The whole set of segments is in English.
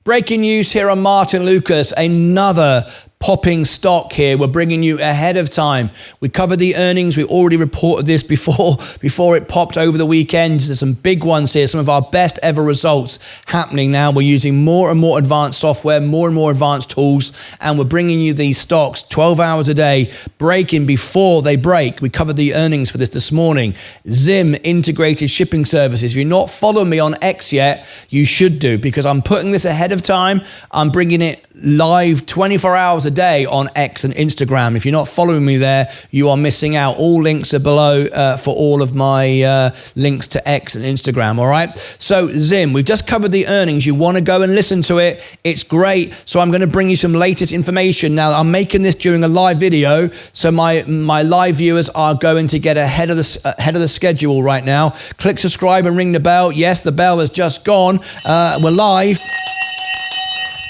Breaking news here on Martyn Lucas, another popping stock here. We're bringing you ahead of time. We covered the earnings. We already reported this before it popped over the weekend. There's some big ones here, some of our best ever results happening now. We're using more and more advanced software, more and more advanced tools, and we're bringing you these stocks 12 hours a day, breaking before they break. We covered the earnings for this morning. ZIM, integrated shipping services. If you're not following me on X yet, you should do, because I'm putting this ahead of time. I'm bringing it live 24 hours a day on X and Instagram. If you're not following me there, you are missing out. All links are below for all of my links to X and Instagram, all right? So ZIM, we've just covered the earnings. You want to go and listen to it. It's great. So I'm going to bring you some latest information. Now, I'm making this during a live video, so my live viewers are going to get ahead of the schedule right now. Click subscribe and ring the bell. Yes, the bell has just gone. We're live.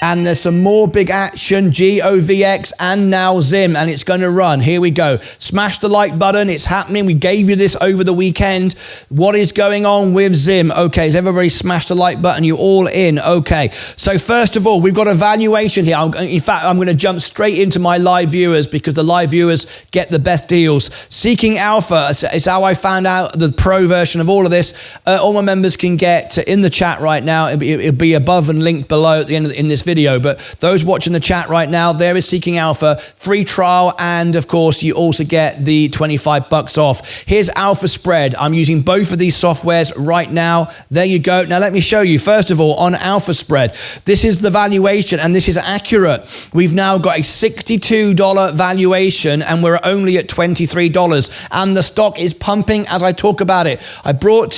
And there's some more big action, GOVX and now ZIM, and it's going to run. Here we go. Smash the like button. It's happening. We gave you this over the weekend. What is going on with ZIM? Okay, has everybody smashed the like button? You all in? Okay. So first of all, we've got a valuation here. In fact, I'm going to jump straight into my live viewers because the live viewers get the best deals. Seeking Alpha is how I found out the pro version of all of this. All my members can get in the chat right now. It'll be above and linked below at the end of in this video, but those watching the chat right now, there is Seeking Alpha, free trial, and of course you also get the 25 bucks off. Here's Alpha Spread. I'm using both of these softwares right now. There you go. Now let me show you, first of all, on Alpha Spread, this is the valuation and this is accurate. We've now got a $62 valuation and we're only at $23, and the stock is pumping as I talk about it. I brought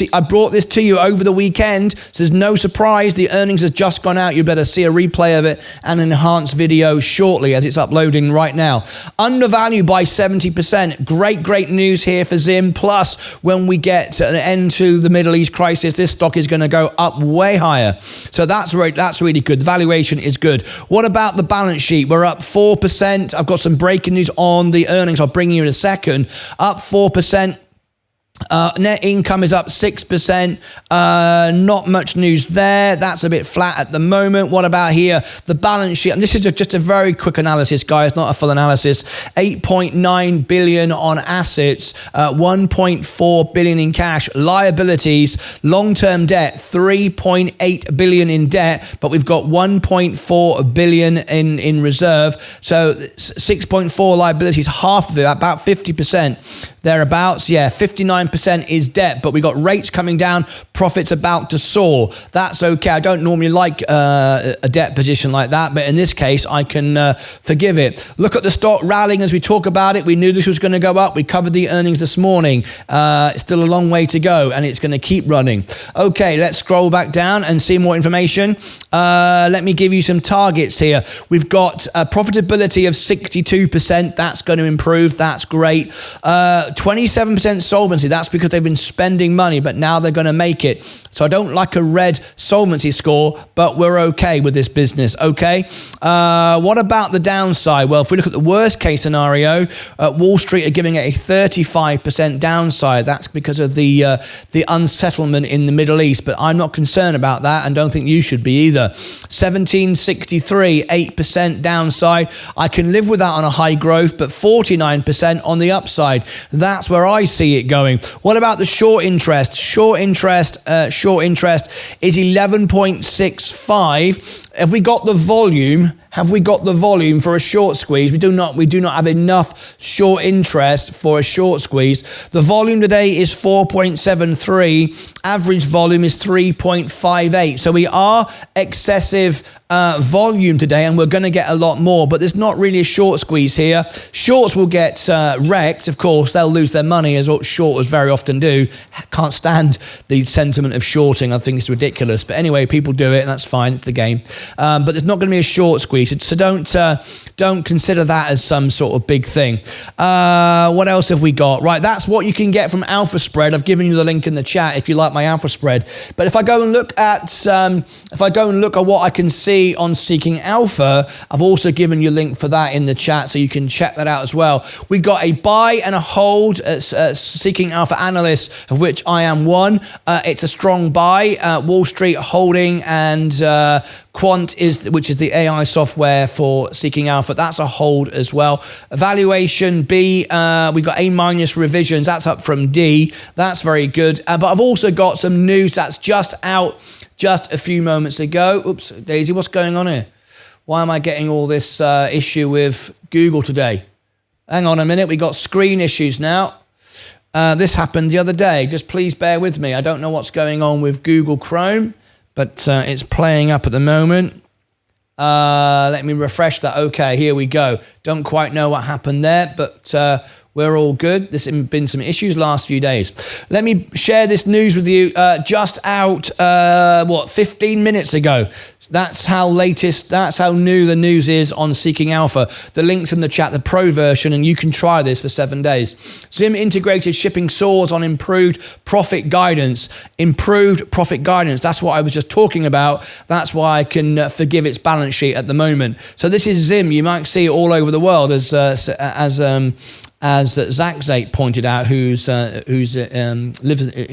this to you over the weekend, so there's no surprise. The earnings has just gone out. You better see a replay of it and an enhanced video shortly as it's uploading right now. Undervalued by 70%. Great news here for ZIM. Plus, when we get an end to the Middle East crisis, this stock is going to go up way higher. So that's really good. The valuation is good. What about the balance sheet? We're up 4%. I've got some breaking news on the earnings. I'll bring you in a second. Up 4%. Net income is up 6%. Not much news there. That's a bit flat at the moment. What about here? The balance sheet. And this is just a very quick analysis, guys, not a full analysis. 8.9 billion on assets, 1.4 billion in cash, liabilities, long-term debt, 3.8 billion in debt, but we've got 1.4 billion in reserve. So 6.4 liabilities, half of it, about 50%. Thereabouts, yeah, 59% is debt, but we got rates coming down, profits about to soar. That's okay. I don't normally like a debt position like that, but in this case, I can forgive it. Look at the stock rallying as we talk about it. We knew this was going to go up. We covered the earnings this morning. It's still a long way to go, and it's going to keep running. Okay, let's scroll back down and see more information. Let me give you some targets here. We've got a profitability of 62%. That's going to improve. That's great. 27% solvency. That's because they've been spending money, but now they're going to make it. So I don't like a red solvency score, but we're okay with this business. Okay. What about the downside? Well, if we look at the worst case scenario, Wall Street are giving it a 35% downside. That's because of the unsettlement in the Middle East, but I'm not concerned about that and don't think you should be either. 1763, 8% downside. I can live with that on a high growth, but 49% on the upside. That's where I see it going. What about the short interest? Short interest is 11.65. Have we got the volume? Have we got the volume for a short squeeze? We do not have enough short interest for a short squeeze. The volume today is 4.73. Average volume is 3.58. So we are excessive volume today, and we're going to get a lot more, but there's not really a short squeeze here. Shorts will get wrecked, of course. They'll lose their money, as shorters very often do. Can't stand the sentiment of shorting. I think it's ridiculous. But anyway, people do it, and that's fine. It's the game. But there's not going to be a short squeeze. week. So don't consider that as some sort of big thing. What else have we got? Right, that's what you can get from Alpha Spread. I've given you the link in the chat if you like my Alpha Spread. But if I go and look at what I can see on Seeking Alpha, I've also given you a link for that in the chat, so you can check that out as well. We got a buy and a hold Seeking Alpha analysts, of which I am one. It's a strong buy. Wall Street holding, and Quant which is the AI software for Seeking Alpha. That's a hold as well. Evaluation B, we got A- revisions. That's up from D. That's very good. But I've also got some news that's just out just a few moments ago. Oops, Daisy, what's going on here? Why am I getting all this issue with Google today? Hang on a minute, we got screen issues now. This happened the other day. Just please bear with me. I don't know what's going on with Google Chrome, but it's playing up at the moment. Let me refresh that. Okay, here we go. Don't quite know what happened there, but we're all good. There's been some issues last few days. Let me share this news with you. Just out, 15 minutes ago. That's how new the news is on Seeking Alpha. The link's in the chat, the pro version, and you can try this for 7 days. ZIM integrated shipping soars on improved profit guidance. Improved profit guidance. That's what I was just talking about. That's why I can forgive its balance sheet at the moment. So this is ZIM. You might see it all over the world as Zach Zate pointed out, who's lives in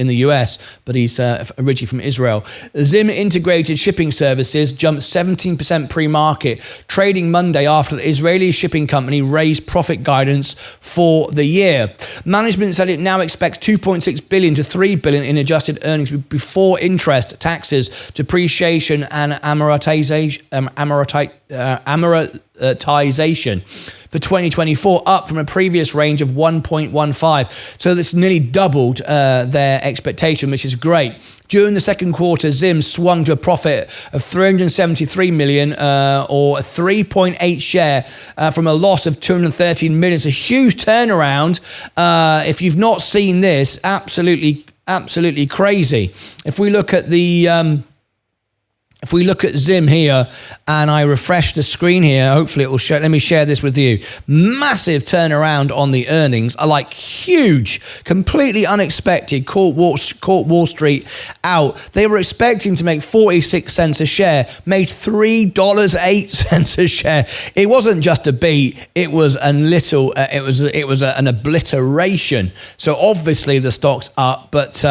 the US, but he's originally from Israel. ZIM integrated shipping services jumped 17% pre-market, trading Monday after the Israeli shipping company raised profit guidance for the year. Management said it now expects 2.6 billion to 3 billion in adjusted earnings before interest, taxes, depreciation, and amortization for 2024, up from a previous range of 1.15. So this nearly doubled their expectation, which is great. During the second quarter, ZIM swung to a profit of 373 million, or a 3.8 share, from a loss of 213 million. It's a huge turnaround. If you've not seen this, absolutely crazy. If we look at ZIM here, and I refresh the screen here, hopefully it will show. Let me share this with you. Massive turnaround on the earnings, are like huge, completely unexpected. Caught Wall Street out. They were expecting to make 46 cents a share, made $3.08 a share. It wasn't just a beat; it was an obliteration. So obviously the stock's up, but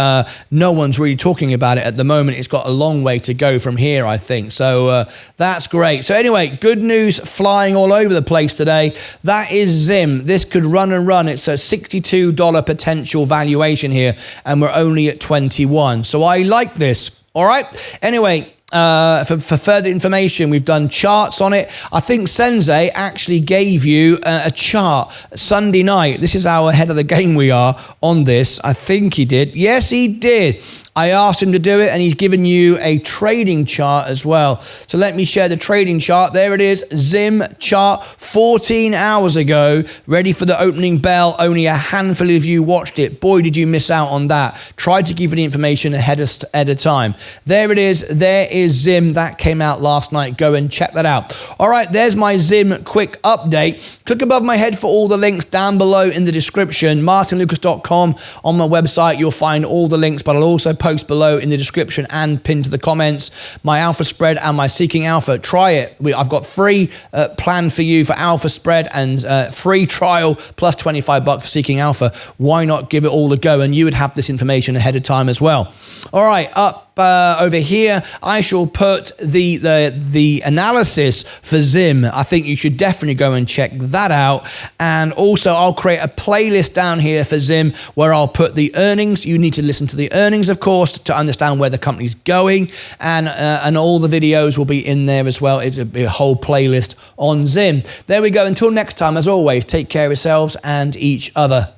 no one's really talking about it at the moment. It's got a long way to go from here, I think. So that's great. So anyway, good news flying all over the place today. That is ZIM. This could run and run. It's a $62 potential valuation here, and we're only at 21. So I like this. All right. Anyway, for further information, we've done charts on it. I think Sensei actually gave you a chart Sunday night. This is how ahead of the game we are on this. I think he did. Yes, he did. I asked him to do it, and he's given you a trading chart as well. So let me share the trading chart. There it is, ZIM chart 14 hours ago, ready for the opening bell. Only a handful of you watched it. Boy, did you miss out on that. Tried to give you the information ahead of time. There it is. There is ZIM. That came out last night. Go and check that out. All right, there's my ZIM quick update. Click above my head for all the links down below in the description. martynlucas.com. On my website, you'll find all the links, but I'll also post below in the description and pinned to the comments my Alpha Spread and my Seeking Alpha. Try it. I've got free plan for you for Alpha Spread, and free trial plus $25 for Seeking Alpha. Why not give it all a go? And you would have this information ahead of time as well. All right, up over here, I shall put the analysis for ZIM. I think you should definitely go and check that out. And also, I'll create a playlist down here for ZIM where I'll put the earnings. You need to listen to the earnings, of course, to understand where the company's going, and all the videos will be in there as well. It's a whole playlist on ZIM. There we go. Until next time, as always, take care of yourselves and each other.